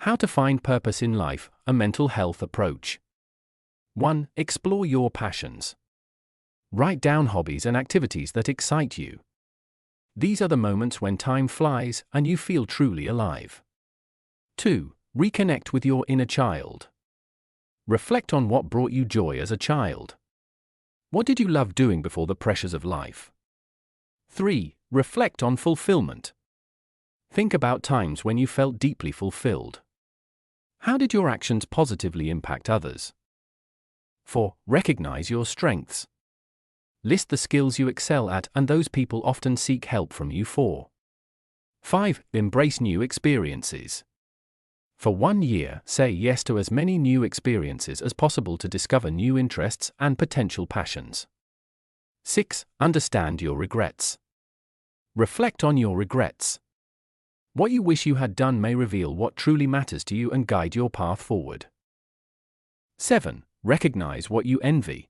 How to find purpose in life, a mental health approach. 1. Explore your passions. Write down hobbies and activities that excite you. These are the moments when time flies and you feel truly alive. 2. Reconnect with your inner child. Reflect on what brought you joy as a child. What did you love doing before the pressures of life? 3. Reflect on fulfillment. Think about times when you felt deeply fulfilled. How did your actions positively impact others? 4. Recognize your strengths. List the skills you excel at and those people often seek help from you for. 5. Embrace new experiences. For 1 year, say yes to as many new experiences as possible to discover new interests and potential passions. 6. Understand your regrets. Reflect on your regrets. What you wish you had done may reveal what truly matters to you and guide your path forward. 7. Recognize what you envy.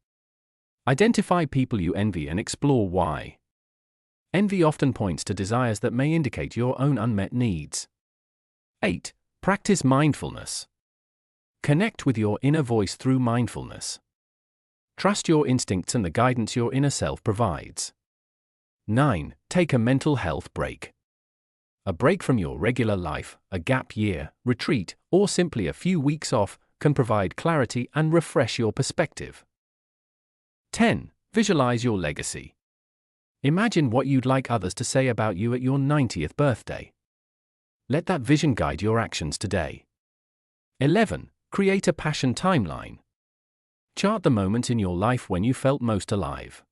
Identify people you envy and explore why. Envy often points to desires that may indicate your own unmet needs. 8. Practice mindfulness. Connect with your inner voice through mindfulness. Trust your instincts and the guidance your inner self provides. 9. Take a mental health break. A break from your regular life, a gap year, retreat, or simply a few weeks off, can provide clarity and refresh your perspective. 10. Visualize your legacy. Imagine what you'd like others to say about you at your 90th birthday. Let that vision guide your actions today. 11. Create a passion timeline. Chart the moments in your life when you felt most alive.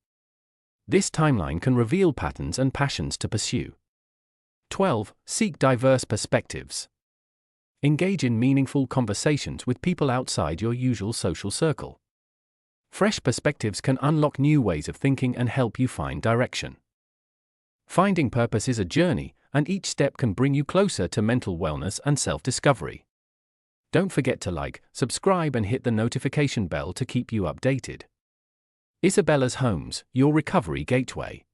This timeline can reveal patterns and passions to pursue. 12. Seek diverse perspectives. Engage in meaningful conversations with people outside your usual social circle. Fresh perspectives can unlock new ways of thinking and help you find direction. Finding purpose is a journey, and each step can bring you closer to mental wellness and self-discovery. Don't forget to like, subscribe and hit the notification bell to keep you updated. Isabella's Homes, your recovery gateway.